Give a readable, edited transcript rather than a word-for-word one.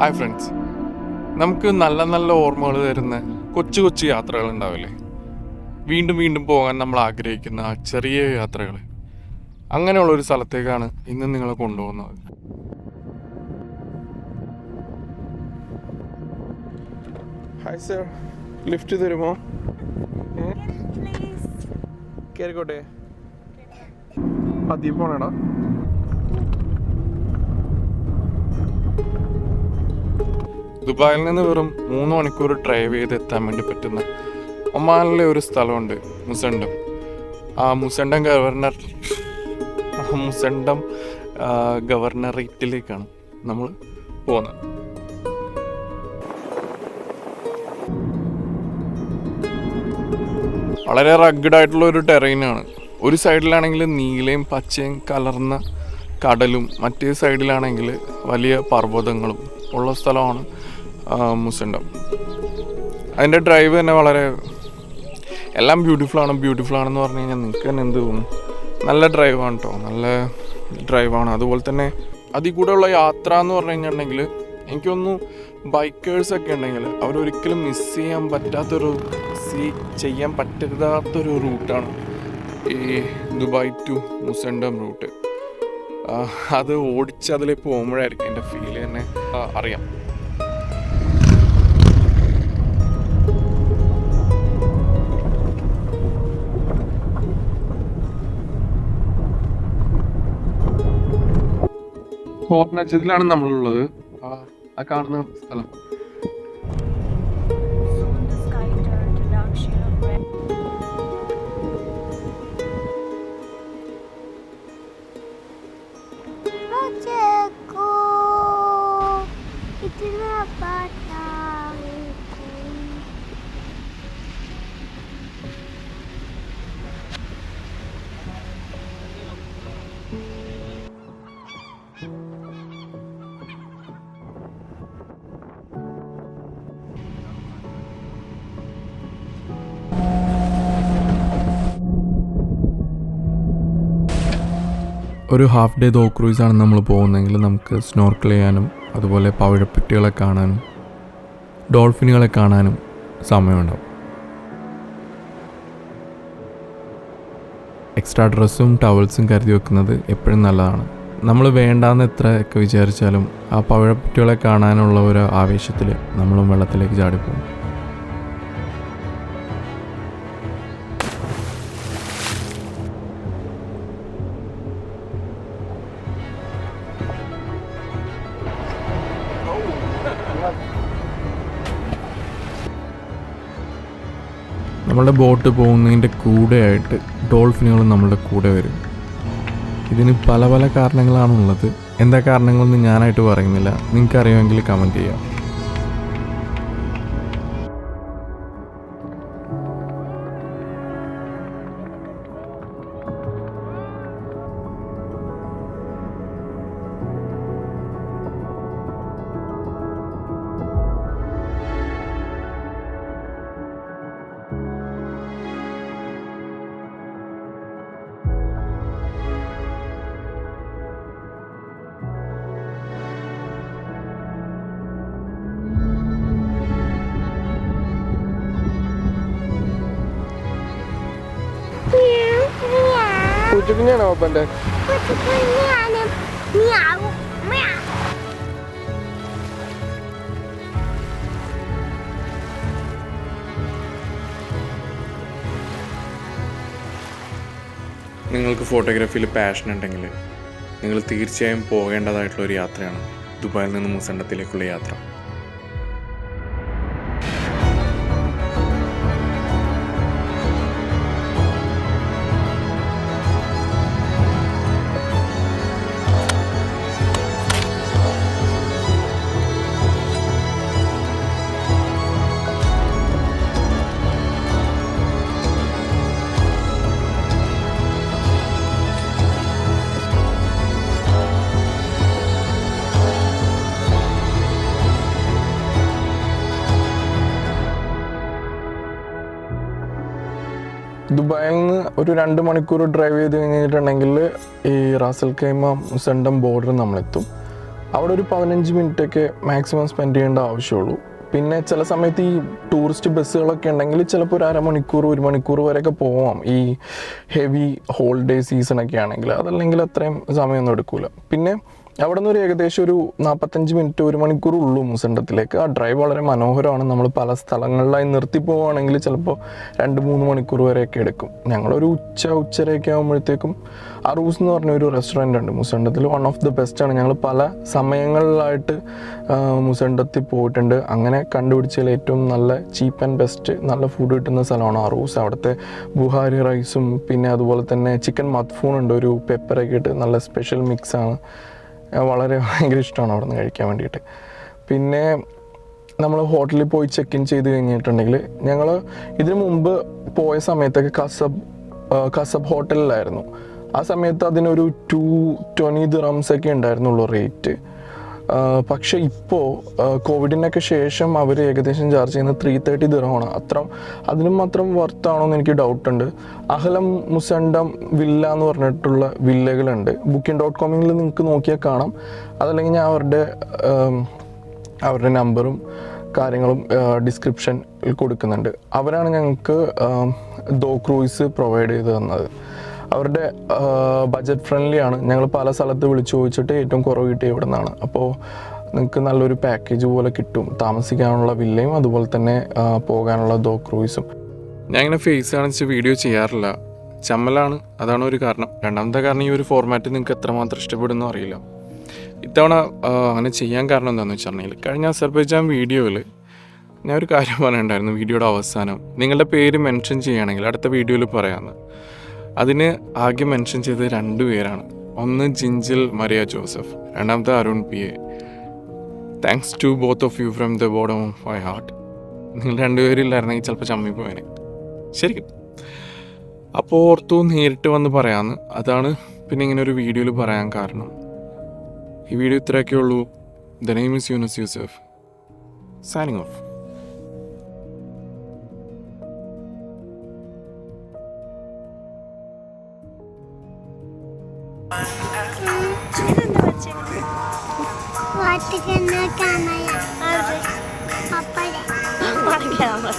Hi friends, നമുക്ക് നല്ല നല്ല ഓർമ്മകൾ തരുന്ന കൊച്ചു കൊച്ചു യാത്രകൾ ഉണ്ടാവില്ലേ? വീണ്ടും വീണ്ടും പോകാൻ നമ്മൾ ആഗ്രഹിക്കുന്ന ആ ചെറിയ യാത്രകൾ. അങ്ങനെയുള്ളൊരു സ്ഥലത്തേക്കാണ് ഇന്ന് നിങ്ങളെ കൊണ്ടുപോകുന്നത്. ഹായ് സർ, ലിഫ്റ്റ് തരുമോ? കയറിക്കോട്ടെ. പതിയെ പോണേടാ. ദുബായിൽ നിന്ന് വെറും 3 മണിക്കൂർ ഡ്രൈവ് ചെയ്ത് എത്താൻ വേണ്ടി പറ്റുന്ന ഒമാനിലെ ഒരു സ്ഥലമുണ്ട്, മുസണ്ടം. ആ മുസണ്ടം ഗവർണറേറ്റിലേക്കാണ് നമ്മൾ പോകുന്നത്. വളരെ റഗ്ഗഡായിട്ടുള്ള ഒരു ടെറൈനാണ്. ഒരു സൈഡിലാണെങ്കിൽ നീലയും പച്ചയും കലർന്ന കടലും, മറ്റേ സൈഡിലാണെങ്കിൽ വലിയ പർവ്വതങ്ങളും ഉള്ള സ്ഥലമാണ് മുസണ്ടം. അതിൻ്റെ ഡ്രൈവ് തന്നെ എല്ലാം ബ്യൂട്ടിഫുൾ ആണെന്ന് പറഞ്ഞു കഴിഞ്ഞാൽ നിങ്ങൾക്ക് തന്നെ എന്ത് തോന്നും? നല്ല ഡ്രൈവാണ് കേട്ടോ, നല്ല ഡ്രൈവാണ്. അതുപോലെ തന്നെ അതിൽ കൂടെയുള്ള യാത്ര എന്ന് പറഞ്ഞു കഴിഞ്ഞിട്ടുണ്ടെങ്കിൽ എനിക്കൊന്നു ബൈക്കേഴ്സൊക്കെ ഉണ്ടെങ്കിൽ അവരൊരിക്കലും ചെയ്യാൻ പറ്റാത്തൊരു റൂട്ടാണ് ഈ ദുബായ് ടു മുസണ്ടം റൂട്ട്. അത് ഓടിച്ച് അതിലേക്ക് പോകുമ്പോഴായിരിക്കും എൻ്റെ ഫീല് തന്നെ അറിയാം. ഹോർണച്ചതിലാണ് നമ്മളുള്ളത്. ആ കാണുന്ന സ്ഥലം ഒരു ഹാഫ് ഡേ ദോ ക്രൂയിസാണ് നമ്മൾ പോകുന്നതെങ്കിൽ നമുക്ക് സ്നോർക്കിൾ ചെയ്യാനും അതുപോലെ പവിഴപ്പെട്ടികളെ കാണാനും ഡോൾഫിനുകളെ കാണാനും സമയമുണ്ടാവും. എക്സ്ട്രാ ഡ്രസ്സും ടവൽസും കരുതി വെക്കുന്നത് എപ്പോഴും നല്ലതാണ്. നമ്മൾ വേണ്ടാന്ന് എത്രയൊക്കെ വിചാരിച്ചാലും ആ പവിഴപ്പെട്ടികളെ കാണാനുള്ള ഒരു ആവേശത്തിൽ നമ്മളും വെള്ളത്തിലേക്ക് ചാടിപ്പോകും. നമ്മളുടെ ബോട്ട് പോകുന്നതിൻ്റെ കൂടെയായിട്ട് ഡോൾഫിനുകളും നമ്മളുടെ കൂടെ വരും. ഇതിന് പല പല കാരണങ്ങളാണുള്ളത്. എന്താ കാരണങ്ങളൊന്നും ഞാനായിട്ട് പറയുന്നില്ല, നിങ്ങൾക്കറിയുമെങ്കിൽ കമൻറ്റ് ചെയ്യാം. കുഞ്ഞാണോ അപ്പൻ്റെ? നിങ്ങൾക്ക് ഫോട്ടോഗ്രാഫിയിൽ പാഷൻ ഉണ്ടെങ്കിൽ നിങ്ങൾ തീർച്ചയായും പോകേണ്ടതായിട്ടുള്ളൊരു യാത്രയാണ് ദുബായിൽ നിന്ന് മുസണ്ടത്തിലേക്കുള്ള യാത്ര. ദുബായിൽ നിന്ന് ഒരു 2 മണിക്കൂർ ഡ്രൈവ് ചെയ്ത് കഴിഞ്ഞിട്ടുണ്ടെങ്കിൽ ഈ റാസൽ ഖൈമ മുസണ്ടം ബോർഡർ നമ്മളെത്തും. അവിടെ ഒരു 15 മിനിറ്റൊക്കെ മാക്സിമം സ്പെൻഡ് ചെയ്യേണ്ട ആവശ്യമുള്ളൂ. പിന്നെ ചില സമയത്ത് ഈ ടൂറിസ്റ്റ് ബസ്സുകളൊക്കെ ഉണ്ടെങ്കിൽ ചിലപ്പോൾ ഒരു അരമണിക്കൂർ 1 മണിക്കൂർ വരെയൊക്കെ പോവാം ഈ ഹെവി ഹോളിഡേ സീസണൊക്കെ ആണെങ്കിൽ. അതല്ലെങ്കിൽ അത്രയും സമയമൊന്നും എടുക്കില്ല. പിന്നെ അവിടെ നിന്ന് ഒരു ഏകദേശം ഒരു 45 മിനിറ്റ് 1 മണിക്കൂർ ഉള്ളൂ മുസണ്ടത്തിലേക്ക്. ആ ഡ്രൈവ് വളരെ മനോഹരമാണ്. നമ്മൾ പല സ്ഥലങ്ങളിലായി നിർത്തി പോവുകയാണെങ്കിൽ ചിലപ്പോൾ 2-3 മണിക്കൂർ വരെയൊക്കെ എടുക്കും. ഞങ്ങളൊരു ഉച്ചരയൊക്കെ ആകുമ്പോഴത്തേക്കും അറൂസ് എന്ന് പറഞ്ഞ ഒരു റെസ്റ്റോറൻ്റ് ഉണ്ട് മുസണ്ടത്തിൽ. വൺ ഓഫ് ദി ബെസ്റ്റ് ആണ്. ഞങ്ങൾ പല സമയങ്ങളിലായിട്ട് മുസണ്ടത്തിൽ പോയിട്ടുണ്ട്. അങ്ങനെ കണ്ടുപിടിച്ചതിൽ ഏറ്റവും നല്ല ചീപ്പ് ആൻഡ് ബെസ്റ്റ് നല്ല ഫുഡ് കിട്ടുന്ന സ്ഥലമാണ് അറൂസ്. അവിടുത്തെ ബുഹാരി റൈസും പിന്നെ അതുപോലെ തന്നെ ചിക്കൻ മത്ഫൂൺ ഉണ്ട്, ഒരു പെപ്പറൊക്കെ ഇട്ട് നല്ല സ്പെഷ്യൽ മിക്സാണ്. വളരെ ഭയങ്കര ഇഷ്ടമാണ് അവിടെ നിന്ന് കഴിക്കാൻ വേണ്ടിയിട്ട്. പിന്നെ നമ്മൾ ഹോട്ടലിൽ പോയി ചെക്ക് ഇൻ ചെയ്ത് കഴിഞ്ഞിട്ടുണ്ടെങ്കിൽ ഞങ്ങൾ ഇതിനു മുമ്പ് പോയ സമയത്തൊക്കെ കസബ് ഹോട്ടലിലായിരുന്നു. ആ സമയത്ത് അതിനൊരു 220 ദിറംസ് ഒക്കെ ഉണ്ടായിരുന്നുള്ളൂ റേറ്റ്. പക്ഷേ ഇപ്പോൾ കോവിഡിനൊക്കെ ശേഷം അവർ ഏകദേശം ചാർജ് ചെയ്യുന്നത് 330 ദിറമാണ്. അതിനും മാത്രം വർത്താണോ എന്ന് എനിക്ക് ഡൗട്ടുണ്ട്. അഹ്ലം മുസണ്ടം വില്ല എന്ന് പറഞ്ഞിട്ടുള്ള വില്ലകളുണ്ട്. Booking.com നിങ്ങൾക്ക് നോക്കിയാൽ കാണാം. അതല്ലെങ്കിൽ ഞാൻ അവരുടെ നമ്പറും കാര്യങ്ങളും ഡിസ്ക്രിപ്ഷനിൽ കൊടുക്കുന്നുണ്ട്. അവരാണ് ഞങ്ങൾക്ക് ദോ ക്രൂയിസ് പ്രൊവൈഡ് ചെയ്ത് തന്നത്. അവരുടെ ബഡ്ജറ്റ് ഫ്രണ്ട്ലി ആണ്. ഞങ്ങൾ പല സ്ഥലത്ത് വിളിച്ചു ചോദിച്ചിട്ട് ഏറ്റവും കുറവ് കിട്ടിയ ഇവിടെ നിന്നാണ്. അപ്പോൾ നിങ്ങൾക്ക് നല്ലൊരു പാക്കേജ് പോലെ കിട്ടും. താമസിക്കാനുള്ള വില്ലയും അതുപോലെ തന്നെ പോകാനുള്ള ദോ ക്രൂയിസും. ഞാൻ ഇങ്ങനെ ഫേസ് കാണിച്ച് വീഡിയോ ചെയ്യാറില്ല, ചമ്മലാണ്. അതാണ് ഒരു കാരണം. രണ്ടാമത്തെ കാരണം ഈ ഒരു ഫോർമാറ്റ് നിങ്ങൾക്ക് എത്രമാത്രം ഇഷ്ടപ്പെടുന്നു അറിയില്ല. ഇത്തവണ അങ്ങനെ ചെയ്യാൻ കാരണം എന്താണെന്ന് വെച്ചിട്ടുണ്ടെങ്കിൽ കഴിഞ്ഞ അസർബൈജാൻ വീഡിയോയിൽ ഞാൻ ഒരു കാര്യം പറയണ്ടായിരുന്നു. വീഡിയോയുടെ അവസാനം നിങ്ങളുടെ പേര് മെൻഷൻ ചെയ്യുകയാണെങ്കിൽ അടുത്ത വീഡിയോയിൽ പറയാമെന്ന്. അതിന് ആകെ മെൻഷൻ ചെയ്തത് 2 പേരാണ്. ഒന്ന് ജിഞ്ചിൽ മരിയ ജോസഫ്, രണ്ടാമത്തെ Arun PA. Thanks to both of you from the bottom of my heart. നിങ്ങൾ 2 പേരില്ലായിരുന്നെങ്കിൽ ചിലപ്പോൾ ചമ്മിപ്പോയനെ ശരിക്കും. അപ്പോൾ ഓർത്തു നേരിട്ട് വന്ന് പറയാമെന്ന്. അതാണ് പിന്നെ ഇങ്ങനെ ഒരു വീഡിയോയിൽ പറയാൻ കാരണം. ഈ വീഡിയോ ഇത്രയൊക്കെ ഉള്ളൂ. The name is Yunus Yusuf, signing off. Camera